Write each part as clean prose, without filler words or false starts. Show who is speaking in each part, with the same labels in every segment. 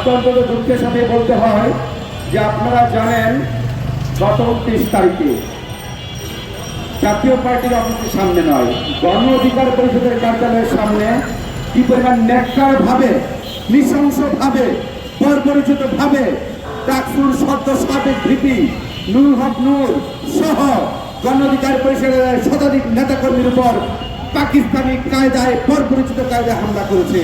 Speaker 1: অত্যন্ত দুঃখের সাথে বলতে হয় যে আপনারা জানেন গত 29 তারিখে জাতীয় পার্টির অফিসের সামনে নয়, গণ অধিকার পরিষদের কার্যালয়ের সামনে কি পরিমাণ ন্যাক্কারভাবে, নৃশংসভাবে, বর্বরোচিতভাবে ডাকসুর সদ্য সাবেক ভিপি নুরুল হক নূর সহ গণ অধিকার পরিষদের শতাধিক নেতাকর্মীর উপর পাকিস্তানি কায়দায়, বর্বরোচিত কায়দায় হামলা করেছে।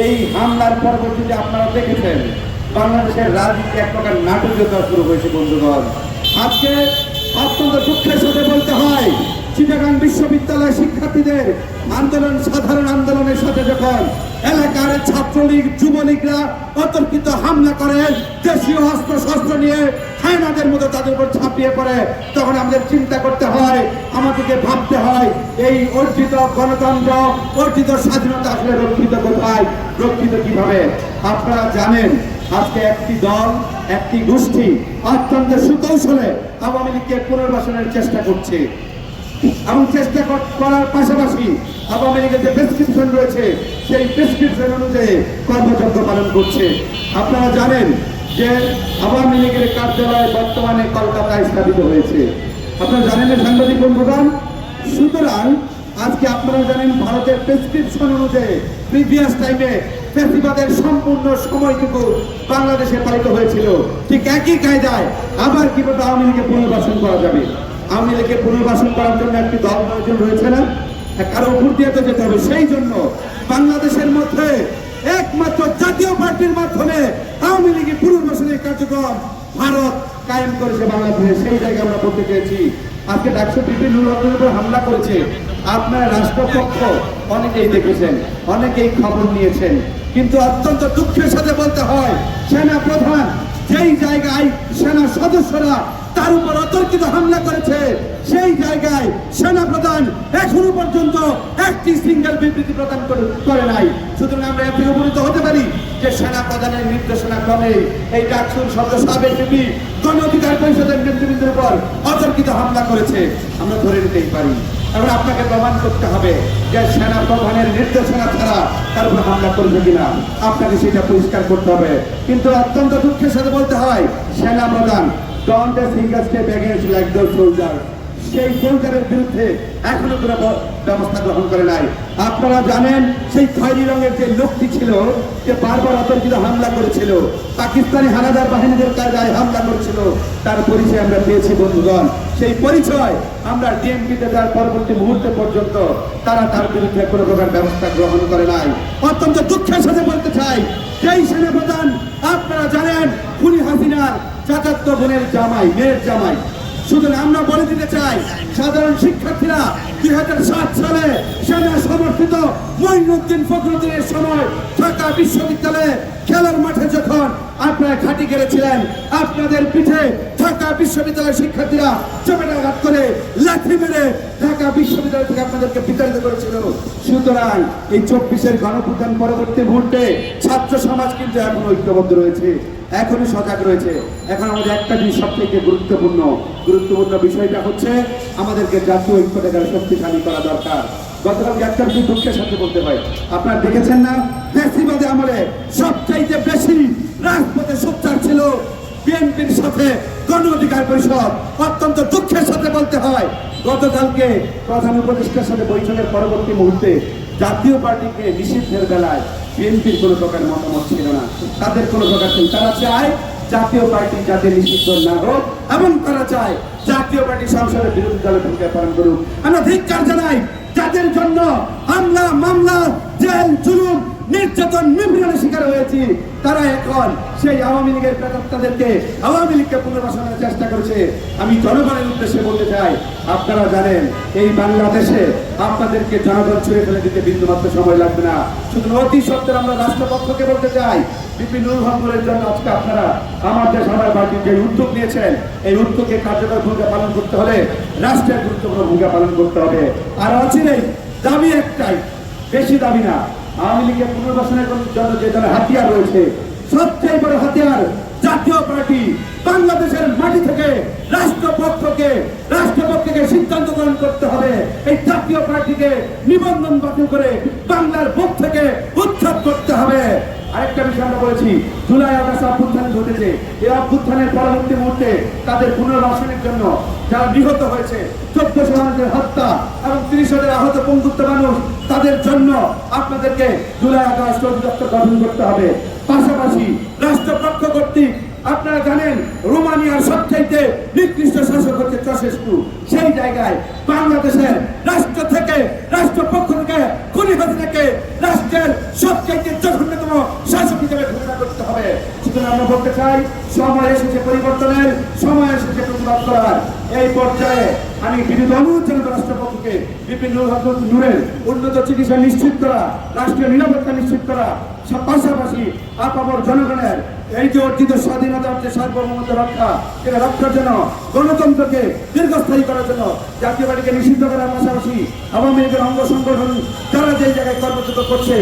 Speaker 1: এই হামলার পরবর্তীতে আপনারা দেখেছেন বাংলাদেশের রাজনীতি এক প্রকার নাটকীয়তা শুরু হয়েছে। বন্ধুগণ, আজকে অত্যন্ত দুঃখের সাথে বলতে হয়, চিটাগাং বিশ্ববিদ্যালয় শিক্ষার্থীদের আন্দোলন, সাধারণ আন্দোলনের সাথে যখন এলাকার ছাত্রলীগ, যুবলীগরা অতর্কিত হামলা করে, দেশীয় অস্ত্র শস্ত্র নিয়ে হায়নাদের মতো তাদের উপর ঝাঁপিয়ে পড়ে, তখন আমাদের চিন্তা করতে হয়, আমাদেরকে ভাবতে হয়, এই অর্জিত গণতন্ত্র, অর্জিত স্বাধীনতা আসলে রক্ষিত কোথায়, রক্ষিত কিভাবে? আপনারা জানেন আজকে একটি দল, একটি গোষ্ঠী অত্যন্ত সুকৌশলে আওয়ামী লীগকে পুনর্বাসনের চেষ্টা করছে এবং চেষ্টা করার পাশাপাশি আওয়ামী লীগের যে প্রেসক্রিপশন রয়েছে সেই প্রেসক্রিপশন অনুযায়ী কর্মযজ্ঞ পালন করছে। আপনারা জানেন যে আওয়ামী লীগের কার্যালয় বর্তমানে কলকাতায় স্থাপিত হয়েছে। আপনারা জানেন সাংবাদিক বন্ধুগণ। সুতরাং আজকে আপনারা জানেন ভারতের প্রেসক্রিপশন অনুযায়ী প্রিভিয়াস টাইমে ফ্যাসিবাদের সম্পূর্ণ সময়টুকু বাংলাদেশে পালিত হয়েছিল। ঠিক একই কায়দায় আবার কিভাবে আওয়ামী লীগকে পুনর্বাসন করা যাবে? আওয়ামী লীগকে পুনর্বাসন করার জন্য একটি দল প্রয়োজন রয়েছে না? কারো উপর দিয়ে তো যেতে হবে। সেই জন্য বাংলাদেশের মধ্যে একমাত্র জাতীয় পার্টির মাধ্যমে আওয়ামী লীগের পুনর্বাসনের কার্যক্রম ভারত কায়েম করেছে বাংলাদেশে। সেই জায়গায় আমরা বলতে চেয়েছি আজকে ডাকসু ভিপি নুরুল হকের উপর হামলা করেছে। আপনার রাষ্ট্রপক্ষ অনেকেই দেখেছেন, অনেকেই খবর নিয়েছেন, কিন্তু অত্যন্ত দুঃখের সাথে বলতে হয় সেনা প্রধান যেই জায়গায় সেনা সদস্যরা তার উপর অতর্কিত হামলা করেছে, সেই জায়গায় সেনা প্রধান এখনো পর্যন্ত একটি সিঙ্গেল বিবৃতি প্রদান করে নাই। সুতরাং আমরা এত উপনীত হতে পারি যে সেনা প্রধানের নির্দেশনা ক্রমে এই ডাকসুর সদ্য সাবেক ভিপি গণ অধিকার পরিষদের নেতৃবৃন্দের উপর অতর্কিত হামলা করেছে, আমরা ধরে নিতেই পারি। এখন আপনাকে প্রমাণ করতে হবে যে সেনা প্রধানের নির্দেশনা ছাড়া তার উপর হামলা করবে কিনা, আপনাকে সেটা পরিষ্কার করতে হবে। কিন্তু অত্যন্ত দুঃখের সাথে বলতে হয় সেনা প্রধান don't think a step against like those soldiers, সেই সোলজারের বিরুদ্ধে এখনো কোনো ব্যবস্থা গ্রহণ করে নাই। আপনারা জানেন সেই খয়েরি রঙের যে লোকটি ছিল, যে বারবার অতর্কিত হামলা করেছিল, পাকিস্তানি হানাদার বাহিনীদের কায়দায় হামলা করেছিল, তার পরিচয় আমরা পেয়েছি বন্ধুগণ। সেই পরিচয় আমরা ডিএমপিতে দেওয়ার পরবর্তী মুহূর্তে পর্যন্ত তারা তার বিরুদ্ধে কোনো প্রকার ব্যবস্থা গ্রহণ করে নাই। অত্যন্ত দুঃখের সাথে বলতে চাই, যেই সেনাপ্রধান আপনারা জানেন খুনি হাসিনার চাচাতো বোনের জামাই, মেয়ের জামাই। সুতরাং আমরা বলে দিতে চাই সাধারণ শিক্ষার্থীরা 2007 সালে সেনা সমর্থিত মঈনুদ্দিন ফখরুদ্দিনের সময় ঢাকা বিশ্ববিদ্যালয়ে খেলার মাঠে যখন আপনারা ঘাঁটি গেড়েছিলেন, আপনাদের পিঠে ঢাকা বিশ্ববিদ্যালয়ের শিক্ষার্থীরা চপেটাঘাত করে লাঠি মেরে ঢাকা বিশ্ববিদ্যালয় থেকে আপনাদেরকে বিতাড়িত করেছিল। সুতরাং এই 24-এর গণঅভ্যুত্থান পরবর্তী মুহূর্তে ছাত্র সমাজ কিন্তু এখন ঐক্যবদ্ধ রয়েছে, এখনো সজাগ রয়েছে। এখন আমাদের একটা জিনিস সবথেকে গুরুত্বপূর্ণ বিষয়টা হচ্ছে আমাদেরকে জাতীয় ঐক্যটাকে শক্তিশালী করা দরকার। গতকাল একটা বিষয় দুঃখের সাথে বলতে হয়, আপনারা দেখেছেন না ফ্যাসিবাদে আমলে সবচাইতে বেশি রাজপথে সোচ্চার ছিল বিএনপির সাথে গণ অধিকার পরিষদ। অত্যন্ত দুঃখের সাথে বলতে হয় গতকালকে প্রধান উপদেষ্টার সাথে বৈঠকের পরবর্তী মুহূর্তে জাতীয় পার্টিকে নিষিদ্ধের বেলায় বিএনপির কোনো প্রকার মতামত ছিল না, তাদের কোনো প্রকার ছিল। তারা চায় জাতীয় পার্টি যাতে নিষিদ্ধ না হোক এবং তারা চায় জাতীয় পার্টি সংসদের বিরোধী দলের ভূমিকা পালন করুক। আমরা ধিক্কার জানাই যাদের জন্য হামলা, মামলা, জেল, জুলুম, নির্যাতন, নিপীড়নের শিকার হয়েছি, তারা এখন সেই আওয়ামী লীগের প্রেতাত্মাদেরকে আওয়ামী লীগকে পুনর্বাসনের চেষ্টা করছে। আমি জনগণের উদ্দেশ্যে বলতে চাই, আপনারা জানেন এই বাংলাদেশে আপনাদেরকে জনগণ ছুঁড়ে ফেলে দিতে বিন্দুমাত্র সময় লাগবে না। শুধু অতি সত্ত্বের আমরা রাষ্ট্রপক্ষকে বলতে চাই ভিপি নুরুল হকের জন্য আজকে আপনারা আমাদের সবার পার্টির যে উদ্যোগ নিয়েছেন, এই উদ্যোগকে কার্যকর ভূমিকা পালন করতে হলে রাষ্ট্রের গুরুত্বপূর্ণ ভূমিকা পালন করতে হবে। আর অচিরেই দাবি একটাই, বেশি দাবি না, আওয়ামী লীগের পুনর্বাসনের জন্য যে ধরনের হাতিয়ার রয়েছে, সবচেয়ে বড় হাতিয়ার জাতীয় পার্টি বাংলাদেশের মাটি থেকে রাষ্ট্রপক্ষকে সিদ্ধান্ত গ্রহণ করতে হবে। এই জাতীয় পার্টিকে নিবন্ধন বাতিল করে বাংলার বুক থেকে উচ্ছেদ করতে হবে। আরেকটা বিষয় আমরা বলেছি, জুলাই আগস্ট অভ্যুত্থান ঘটেছে, এই অভ্যুত্থানের পরবর্তী মুহূর্তে তাদের পুনর্বাসনের জন্য যারা নিহত হয়েছে, 1400 মানুষের হত্যা এবং 30,000 আহত বন্ধুত্ব মানুষ, তাদের জন্য আপনাদেরকে জুলাই আগস্ট অধিদপ্তর গঠন করতে হবে। পাশাপাশি রাষ্ট্রপক্ষ কর্তৃক আপনারা জানেন রোমানিয়ার সবচাইতে নিকৃষ্ট শাসক হচ্ছে চাশেস্কু, সেই জায়গায় বাংলাদেশের রাষ্ট্র থেকে রাষ্ট্রপক্ষ থেকে খুনি হাসিনাকে রাষ্ট্রের সবচাইতে জঘন্যতম শাসক হিসেবে ঘোষণা করতে হবে। সুতরাং আমরা বলতে চাই, সময় এসেছে পরিবর্তনের, সময় এসেছে প্রতিবাদ করার। এই পর্যায়ে আমি বিরোধী অনুরোধ জানাবো রাষ্ট্রপক্ষকে বিপিন নূরের উন্নত চিকিৎসা নিশ্চিত করা, রাষ্ট্রীয় নিরাপত্তা নিশ্চিত করা, পাশাপাশি আপামর জনগণের এই যে অর্জিত স্বাধীনতা হচ্ছে সার্বভৌমত্ব রক্ষা, এটা রক্ষার জন্য গণতন্ত্রকে দীর্ঘস্থায়ী করার জন্য জাতীয় পার্টিকে নিষিদ্ধ করার পাশাপাশি আওয়ামী লীগের অঙ্গ সংগঠন যারা যে জায়গায় কর্মরত করছে